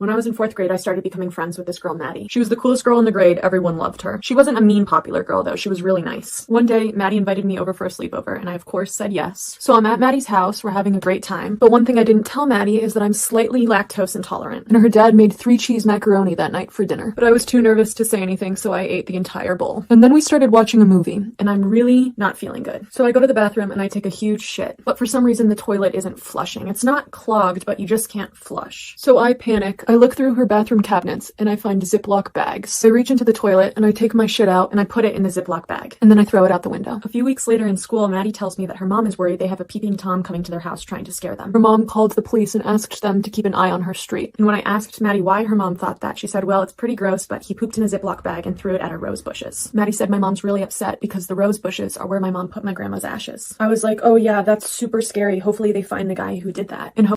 When I was in 4th grade, I started becoming friends with this girl, Maddie. She was the coolest girl in the grade. Everyone loved her. She wasn't a mean, popular girl, though. She was really nice. One day, Maddie invited me over for a sleepover, and I, of course, said yes. So I'm at Maddie's house. We're having a great time. But one thing I didn't tell Maddie is that I'm slightly lactose intolerant, and her dad made 3-cheese macaroni that night for dinner. But I was too nervous to say anything, so I ate the entire bowl. And then we started watching a movie, and I'm really not feeling good. So I go to the bathroom, and I take a huge shit. But for some reason, the toilet isn't flushing. It's not clogged, but you just can't flush. So I panic. I look through her bathroom cabinets and I find Ziploc bags. I reach into the toilet and I take my shit out and I put it in the Ziploc bag. And then I throw it out the window. A few weeks later in school, Maddie tells me that her mom is worried they have a peeping Tom coming to their house trying to scare them. Her mom called the police and asked them to keep an eye on her street. And when I asked Maddie why her mom thought that, she said, well, it's pretty gross, but he pooped in a Ziploc bag and threw it at our rose bushes. Maddie said my mom's really upset because the rose bushes are where my mom put my grandma's ashes. I was like, oh yeah, that's super scary. Hopefully they find the guy who did that. And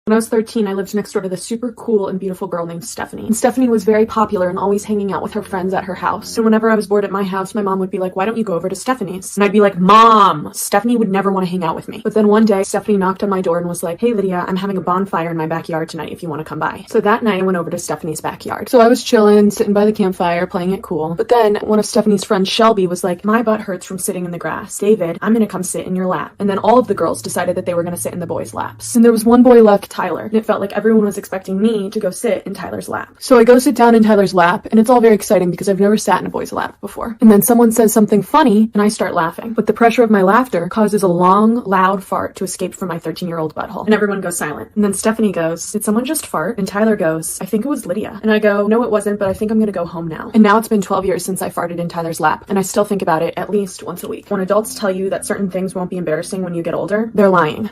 when I was 13, I lived next door to this super cool and beautiful girl named Stephanie. And Stephanie was very popular and always hanging out with her friends at her house. And whenever I was bored at my house, my mom would be like, why don't you go over to Stephanie's? And I'd be like, Mom, Stephanie would never want to hang out with me. But then one day, Stephanie knocked on my door and was like, hey, Lydia, I'm having a bonfire in my backyard tonight if you want to come by. So that night, I went over to Stephanie's backyard. So I was chilling, sitting by the campfire, playing it cool. But then one of Stephanie's friends, Shelby, was like, my butt hurts from sitting in the grass. David, I'm going to come sit in your lap. And then all of the girls decided that they were going to sit in the boys' laps. And there was one boy left, Tyler, and it felt like everyone was expecting me to go sit in Tyler's lap. So I go sit down in Tyler's lap, and it's all very exciting because I've never sat in a boy's lap before. And then someone says something funny, and I start laughing. But the pressure of my laughter causes a long, loud fart to escape from my 13-year-old butthole. And everyone goes silent. And then Stephanie goes, did someone just fart? And Tyler goes, I think it was Lydia. And I go, no, it wasn't, but I think I'm gonna go home now. And now it's been 12 years since I farted in Tyler's lap, and I still think about it at least once a week. When adults tell you that certain things won't be embarrassing when you get older, they're lying.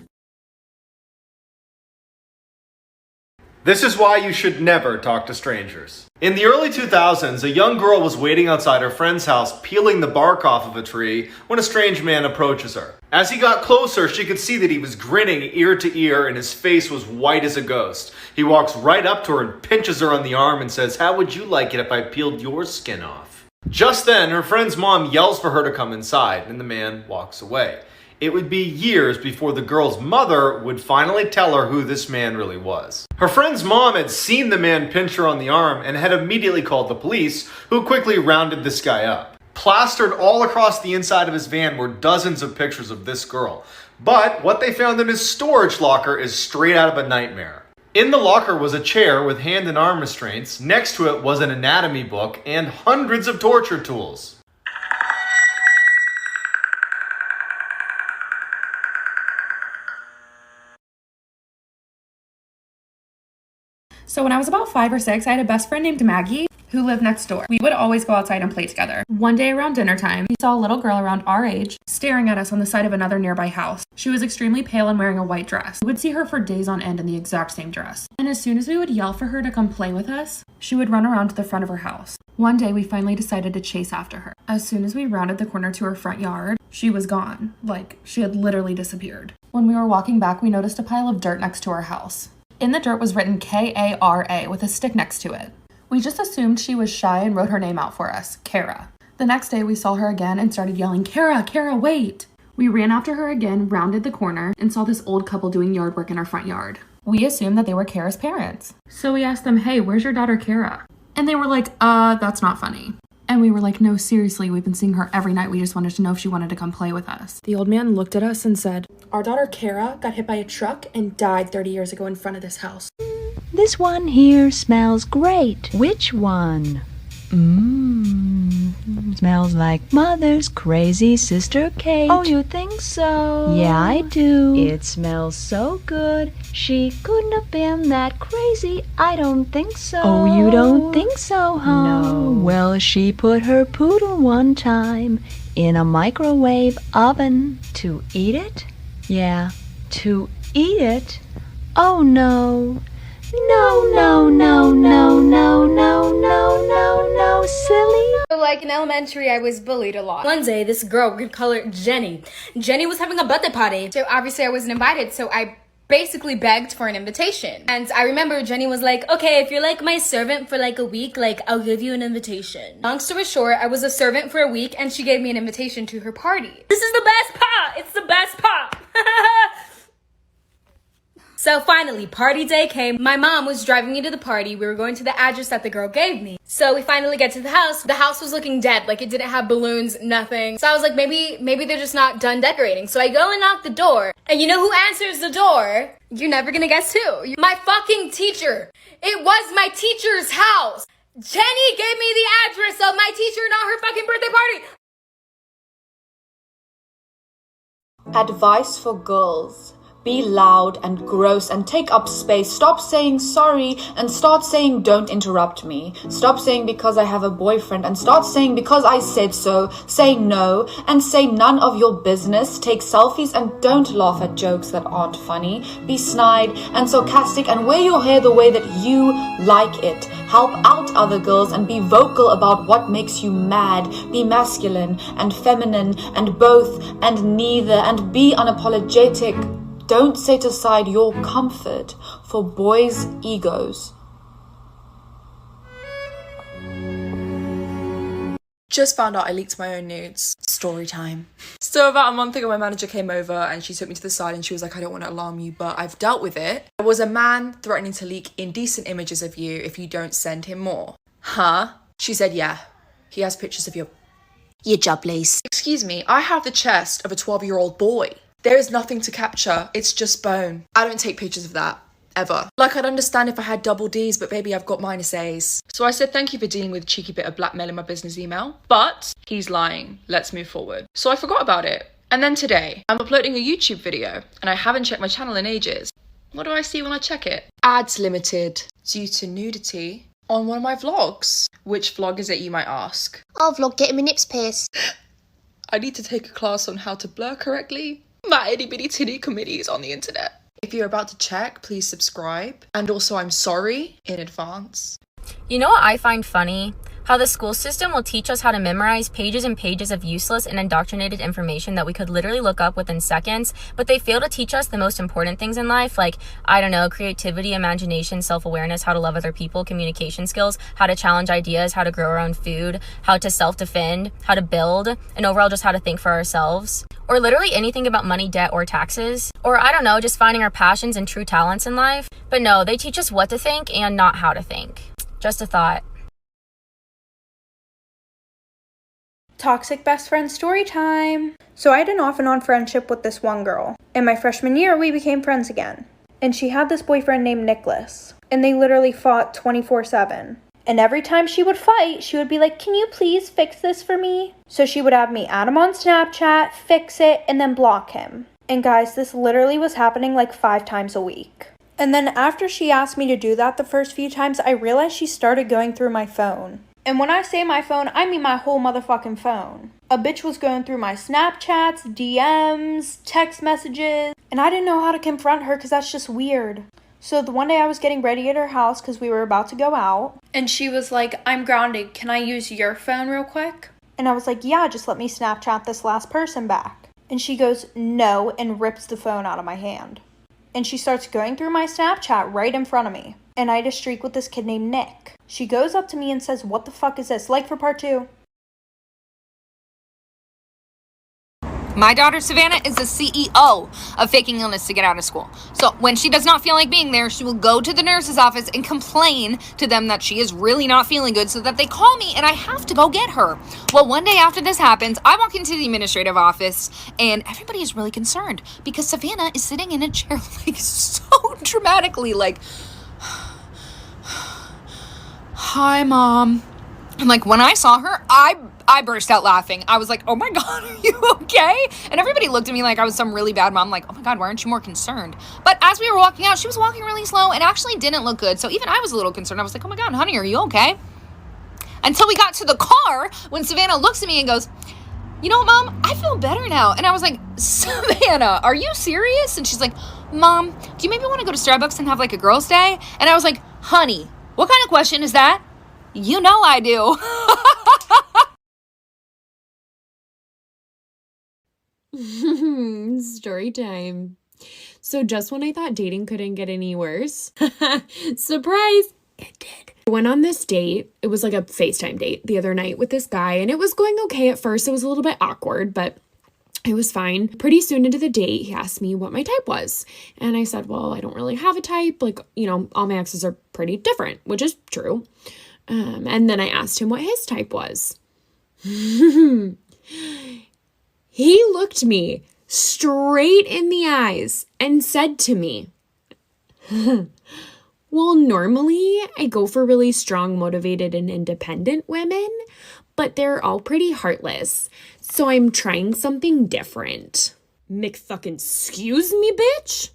This is why you should never talk to strangers. In the early 2000s, a young girl was waiting outside her friend's house peeling the bark off of a tree when a strange man approaches her. As he got closer, she could see that he was grinning ear to ear and his face was white as a ghost. He walks right up to her and pinches her on the arm and says, how would you like it if I peeled your skin off? Just then, her friend's mom yells for her to come inside and the man walks away. It would be years before the girl's mother would finally tell her who this man really was. Her friend's mom had seen the man pinch her on the arm and had immediately called the police, who quickly rounded this guy up. Plastered all across the inside of his van were dozens of pictures of this girl. But what they found in his storage locker is straight out of a nightmare. In the locker was a chair with hand and arm restraints. Next to it was an anatomy book and hundreds of torture tools. So when I was about 5 or 6, I had a best friend named Maggie who lived next door. We would always go outside and play together. One day around dinner time, we saw a little girl around our age staring at us on the side of another nearby house. She was extremely pale and wearing a white dress. We would see her for days on end in the exact same dress. And as soon as we would yell for her to come play with us, she would run around to the front of her house. One day, we finally decided to chase after her. As soon as we rounded the corner to her front yard, she was gone. Like, she had literally disappeared. When we were walking back, we noticed a pile of dirt next to our house. In the dirt was written K-A-R-A with a stick next to it. We just assumed she was shy and wrote her name out for us, Kara. The next day we saw her again and started yelling, Kara, Kara, wait! We ran after her again, rounded the corner, and saw this old couple doing yard work in our front yard. We assumed that they were Kara's parents. So we asked them, hey, where's your daughter Kara? And they were like, that's not funny. And we were like, no, seriously, we've been seeing her every night. We just wanted to know if she wanted to come play with us. The old man looked at us and said, our daughter Kara got hit by a truck and died 30 years ago in front of this house. This one here smells great. Which one? Smells like Mother's crazy sister Kate. Oh, you think so? Yeah, I do. It smells so good. She couldn't have been that crazy. I don't think so. Oh, you don't think so, huh? No. Well, she put her poodle one time in a microwave oven. To eat it? Yeah, to eat it? Oh, no. No, no, no, no, no, no, no, no, no, silly. Like in elementary, I was bullied a lot. One day, this girl, we could call her Jenny. Jenny was having a birthday party. So obviously I wasn't invited, so I basically begged for an invitation. And I remember Jenny was like, okay, if you're like my servant for like a week, like I'll give you an invitation. Long story short, I was a servant for a week and she gave me an invitation to her party. This is the best part. It's the best part. So finally, party day came. My mom was driving me to the party. We were going to the address that the girl gave me. So we finally get to the house. The house was looking dead. Like, it didn't have balloons, nothing. So I was like, maybe they're just not done decorating. So I go and knock the door. And you know who answers the door? You're never gonna guess who. My fucking teacher. It was my teacher's house. Jenny gave me the address of my teacher, not her fucking birthday party. Advice for girls. Be loud and gross and take up space. Stop saying sorry and start saying don't interrupt me. Stop saying because I have a boyfriend and start saying because I said so. Say no and say none of your business. Take selfies and don't laugh at jokes that aren't funny. Be snide and sarcastic and wear your hair the way that you like it. Help out other girls and be vocal about what makes you mad. Be masculine and feminine and both and neither and be unapologetic. Don't set aside your comfort for boys' egos. Just found out I leaked my own nudes. Story time. So about a month ago, my manager came over and she took me to the side and she was like, I don't want to alarm you, but I've dealt with it. There was a man threatening to leak indecent images of you if you don't send him more. Huh? She said, yeah. He has pictures of your jubblies. Excuse me, I have the chest of a 12-year-old boy. There is nothing to capture. It's just bone. I don't take pictures of that. Ever. Like, I'd understand if I had double D's, but baby, I've got minus A's. So I said, thank you for dealing with a cheeky bit of blackmail in my business email. But he's lying. Let's move forward. So I forgot about it. And then today, I'm uploading a YouTube video, and I haven't checked my channel in ages. What do I see when I check it? Ads limited due to nudity on one of my vlogs. Which vlog is it, you might ask? I'll vlog getting my nips pierced. I need to take a class on how to blur correctly. My itty bitty titty committee is on the internet. If you're about to check, please subscribe. And also, I'm sorry in advance. You know what I find funny? How the school system will teach us how to memorize pages and pages of useless and indoctrinated information that we could literally look up within seconds, but they fail to teach us the most important things in life, like, I don't know, creativity, imagination, self-awareness, how to love other people, communication skills, how to challenge ideas, how to grow our own food, how to self-defend, how to build, and overall just how to think for ourselves. Or literally anything about money, debt, or taxes. Or I don't know, just finding our passions and true talents in life. But no, they teach us what to think and not how to think. Just a thought. Toxic best friend story time. So I had an off and on friendship with this one girl. In my freshman year, we became friends again. And she had this boyfriend named Nicholas. And they literally fought 24/7. And every time she would fight, she would be like, can you please fix this for me? So she would have me add him on Snapchat, fix it, and then block him. And guys, this literally was happening like 5 times a week. And then after she asked me to do that the first few times, I realized she started going through my phone. And when I say my phone, I mean my whole motherfucking phone. A bitch was going through my Snapchats, DMs, text messages, and I didn't know how to confront her because that's just weird. So the one day I was getting ready at her house because we were about to go out, and she was like, I'm grounded, can I use your phone real quick? And I was like, yeah, just let me Snapchat this last person back. And she goes, no, and rips the phone out of my hand. And she starts going through my Snapchat right in front of me. And I had a streak with this kid named Nick. She goes up to me and says, what the fuck is this? Like for part 2. My daughter Savannah is the CEO of faking illness to get out of school. So when she does not feel like being there, she will go to the nurse's office and complain to them that she is really not feeling good so that they call me and I have to go get her. Well, one day after this happens, I walk into the administrative office and everybody is really concerned because Savannah is sitting in a chair like so dramatically like, hi, Mom. And like when I saw her, I burst out laughing. I was like, oh my God, are you okay? And everybody looked at me like I was some really bad mom. Like, oh my God, why aren't you more concerned? But as we were walking out, she was walking really slow and actually didn't look good. So even I was a little concerned. I was like, oh my God, honey, are you okay? Until we got to the car when Savannah looks at me and goes, you know what, Mom? I feel better now. And I was like, Savannah, are you serious? And she's like, Mom, do you maybe want to go to Starbucks and have like a girls' day? And I was like, honey, what kind of question is that? You know I do. Story time. So just when I thought dating couldn't get any worse, surprise, it did. I went on this date. It was like a FaceTime date the other night with this guy, and it was going okay at first. It was a little bit awkward, but It was fine. Pretty soon into the date, he asked me what my type was. And I said, well, I don't really have a type. Like, you know, all my exes are pretty different, which is true. And then I asked him what his type was. He looked me straight in the eyes and said to me, well, normally I go for really strong, motivated, and independent women, but they're all pretty heartless. So I'm trying something different. Excuse me, bitch?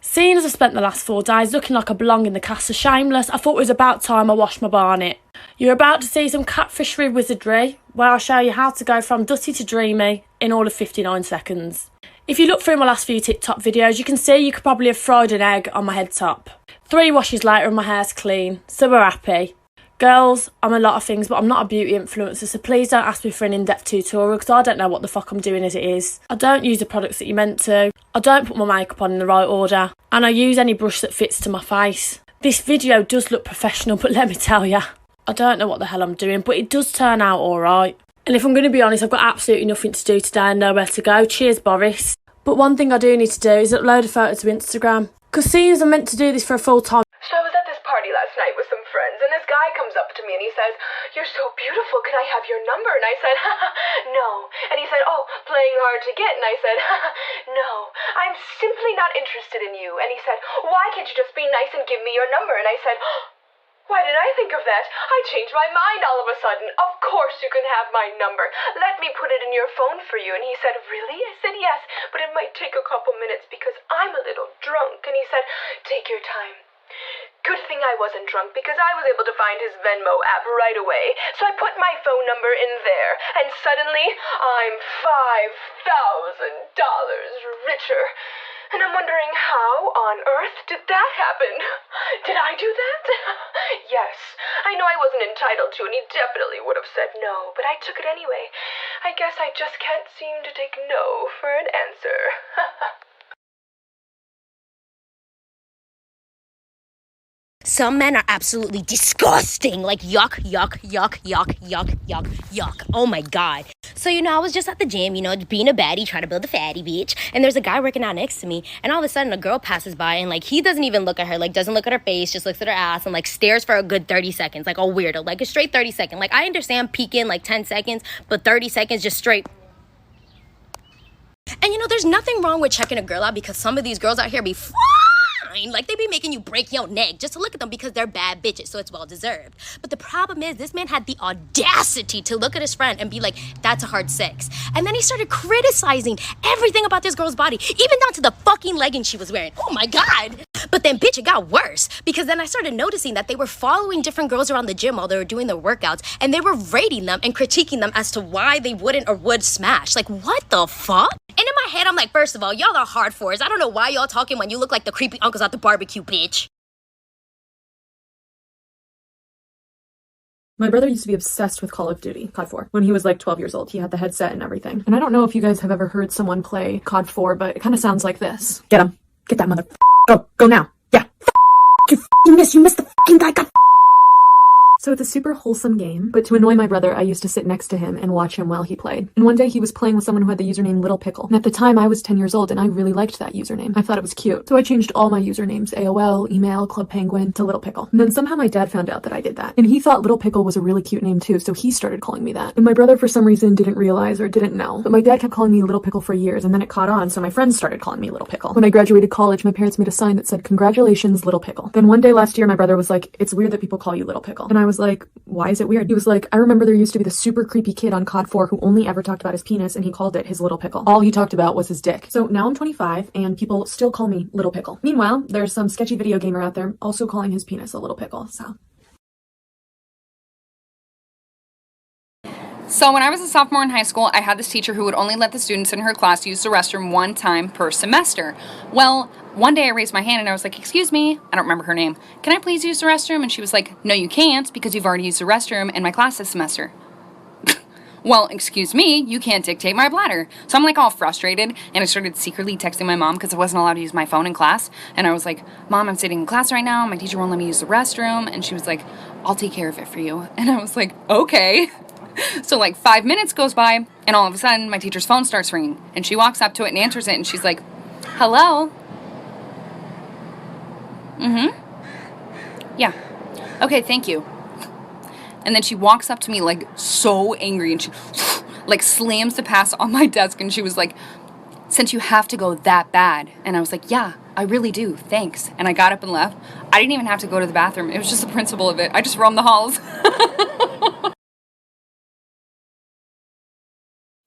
Seeing as I spent the last 4 days looking like I belong in the cast of Shameless, I thought it was about time I washed my barnet. You're about to see some catfishery wizardry, where I'll show you how to go from dusty to dreamy in all of 59 seconds. If you look through my last few TikTok videos, you can see you could probably have fried an egg on my head top. 3 washes later and my hair's clean, so we're happy. Girls, I'm a lot of things, but I'm not a beauty influencer, so please don't ask me for an in-depth tutorial because I don't know what the fuck I'm doing as it is. I don't use the products that you're meant to. I don't put my makeup on in the right order. And I use any brush that fits to my face. This video does look professional, but let me tell you, I don't know what the hell I'm doing, but it does turn out alright. And if I'm going to be honest, I've got absolutely nothing to do today and nowhere to go. Cheers, Boris. But one thing I do need to do is upload a photo to Instagram. Because seeing as I'm meant to do this for a full time. So I was at this party last night with some friends, and this guy comes up to me and he says, "You're so beautiful, can I have your number?" And I said, "No." And he said, "Oh, playing hard to get." And I said, "No, I'm simply not interested in you." And he said, "Why can't you just be nice and give me your number?" And I said, "Why did I think of that? I changed my mind all of a sudden. Of course you can have my number. Let me put it in your phone for you." And he said, "Really?" I said, "Yes, but it might take a couple minutes because I'm a little drunk." And he said, "Take your time." Good thing I wasn't drunk because I was able to find his Venmo app right away. So I put my phone number in there and suddenly I'm $5,000 richer. And I'm wondering how on earth did that happen? Did I do that? Yes. I know I wasn't entitled to and he definitely would have said no, but I took it anyway. I guess I just can't seem to take no for an answer. Some men are absolutely disgusting. Like, yuck, yuck, yuck, yuck, yuck, yuck, yuck. Oh my God. So, I was just at the gym, being a baddie, trying to build a fatty bitch. And there's a guy working out next to me. And all of a sudden, a girl passes by and, he doesn't even look at her. Doesn't look at her face, just looks at her ass and, stares for a good 30 seconds. Like a weirdo. Like a straight 30 seconds. I understand peeking, 10 seconds, but 30 seconds just straight. And, there's nothing wrong with checking a girl out because some of these girls out here be fine. They be making you break your neck just to look at them because they're bad bitches, so it's well deserved. But the problem is, this man had the audacity to look at his friend and be like, "That's a hard sex." And then he started criticizing everything about this girl's body, even down to the fucking leggings she was wearing. Oh my God. But then, bitch, it got worse because then I started noticing that they were following different girls around the gym while they were doing their workouts, and they were rating them and critiquing them as to why they wouldn't or would smash. What the fuck? And in my head, I'm like, first of all, y'all are hard fours. I don't know why y'all talking when you look like the creepy uncles at the barbecue, bitch. My brother used to be obsessed with Call of Duty, COD 4. When he was 12 years old, he had the headset and everything. And I don't know if you guys have ever heard someone play COD 4, but it kind of sounds like this. Get him. Get that mother. Go now. Yeah. You missed the fucking guy. God. So it's a super wholesome game, but to annoy my brother, I used to sit next to him and watch him while he played. And one day he was playing with someone who had the username Little Pickle. And at the time I was 10 years old and I really liked that username. I thought it was cute. So I changed all my usernames, AOL, email, Club Penguin, to Little Pickle. And then somehow my dad found out that I did that. And he thought Little Pickle was a really cute name too, so he started calling me that. And my brother for some reason didn't realize or didn't know. But my dad kept calling me Little Pickle for years and then it caught on, so my friends started calling me Little Pickle. When I graduated college, my parents made a sign that said, "Congratulations, Little Pickle." Then one day last year, my brother was like, "It's weird that people call you Little Pickle." And I was like, "Why is it weird?" He was like, "I remember there used to be this super creepy kid on COD 4 who only ever talked about his penis and he called it his little pickle. All he talked about was his dick." So now I'm 25 and people still call me Little Pickle. Meanwhile, there's some sketchy video gamer out there also calling his penis a little pickle, so. So when I was a sophomore in high school, I had this teacher who would only let the students in her class use the restroom one time per semester. Well, one day I raised my hand and I was like, "Excuse me," I don't remember her name, "can I please use the restroom?" And she was like, "No, you can't because you've already used the restroom in my class this semester." Well, excuse me, you can't dictate my bladder. So I'm all frustrated and I started secretly texting my mom because I wasn't allowed to use my phone in class. And I was like, "Mom, I'm sitting in class right now. My teacher won't let me use the restroom." And she was like, "I'll take care of it for you." And I was like, "Okay." So like 5 minutes goes by, and all of a sudden my teacher's phone starts ringing, and she walks up to it and answers it, and she's like, hello? Yeah. Okay, thank you. And then she walks up to me like so angry, and she like slams the pass on my desk, and she was like, since you have to go that bad. And I was like, yeah, I really do, thanks. And I got up and left. I didn't even have to go to the bathroom. It was just the principle of it. I just roamed the halls.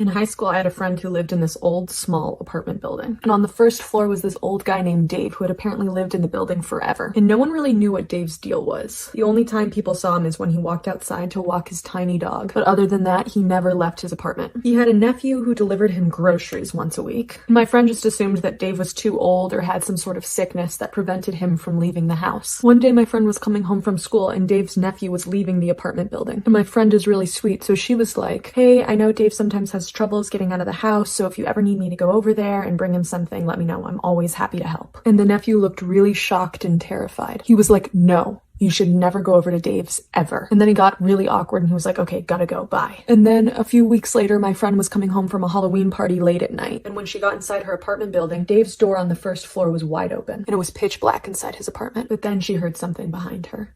In high school, I had a friend who lived in this old, small apartment building. And on the first floor was this old guy named Dave who had apparently lived in the building forever. And no one really knew what Dave's deal was. The only time people saw him is when he walked outside to walk his tiny dog. But other than that, he never left his apartment. He had a nephew who delivered him groceries once a week. My friend just assumed that Dave was too old or had some sort of sickness that prevented him from leaving the house. One day, my friend was coming home from school and Dave's nephew was leaving the apartment building. And my friend is really sweet, so she was like, hey, I know Dave sometimes has troubles getting out of the house, so if you ever need me to go over there and bring him something, let me know. I'm always happy to help. And the nephew looked really shocked and terrified. He was like, no, you should never go over to Dave's ever. And then he got really awkward and he was like, okay, gotta go, bye. And then a few weeks later, my friend was coming home from a Halloween party late at night. And when she got inside her apartment building, Dave's door on the first floor was wide open and it was pitch black inside his apartment. But then she heard something behind her.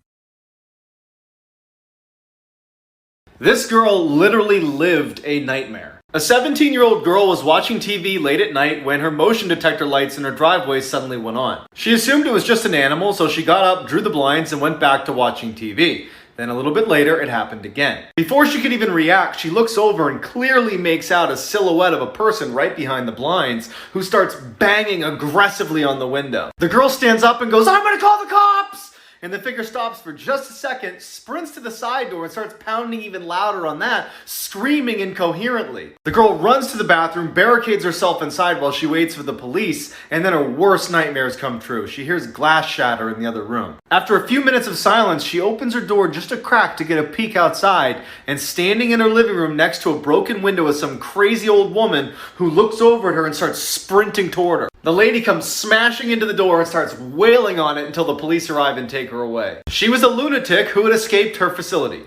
This girl literally lived a nightmare. A 17-year-old girl was watching TV late at night when her motion detector lights in her driveway suddenly went on. She assumed it was just an animal, so she got up, drew the blinds, and went back to watching TV. Then a little bit later, it happened again. Before she could even react, she looks over and clearly makes out a silhouette of a person right behind the blinds who starts banging aggressively on the window. The girl stands up and goes, I'm gonna call the cops! And the figure stops for just a second, sprints to the side door and starts pounding even louder on that, screaming incoherently. The girl runs to the bathroom, barricades herself inside while she waits for the police, and then her worst nightmares come true. She hears glass shatter in the other room. After a few minutes of silence, she opens her door just a crack to get a peek outside, and standing in her living room next to a broken window is some crazy old woman who looks over at her and starts sprinting toward her. The lady comes smashing into the door and starts wailing on it until the police arrive and take her away. She was a lunatic who had escaped her facility.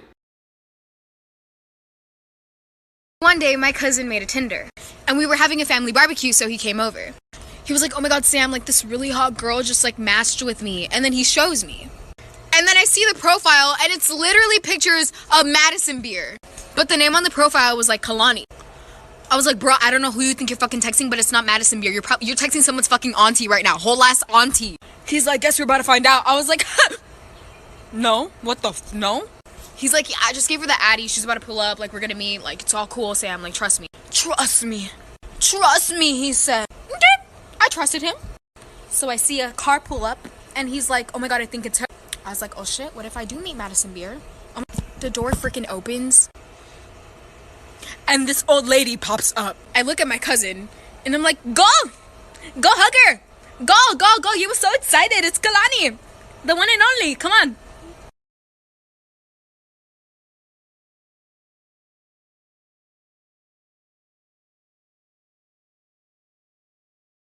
One day, my cousin made a Tinder, and we were having a family barbecue, so he came over. He was like, oh my god, Sam, like this really hot girl just like matched with me, and then he shows me. And then I see the profile, and it's literally pictures of Madison beer. But the name on the profile was like Kalani. I was like, bro, I don't know who you think you're fucking texting, but it's not Madison beer. You're texting someone's fucking auntie right now. Whole ass auntie. He's like, guess we're about to find out. I was like, no, what the no? He's like, yeah, I just gave her the Addy. She's about to pull up. Like, we're gonna meet. Like, it's all cool, Sam. Like, trust me. Trust me. Trust me, he said. Okay. I trusted him. So I see a car pull up, and he's like, oh my god, I think it's her. I was like, oh shit, what if I do meet Madison beer? The door freaking opens. And this old lady pops up. I look at my cousin, and I'm like, go! Go hug her! Go! You were so excited. It's Kalani. The one and only. Come on.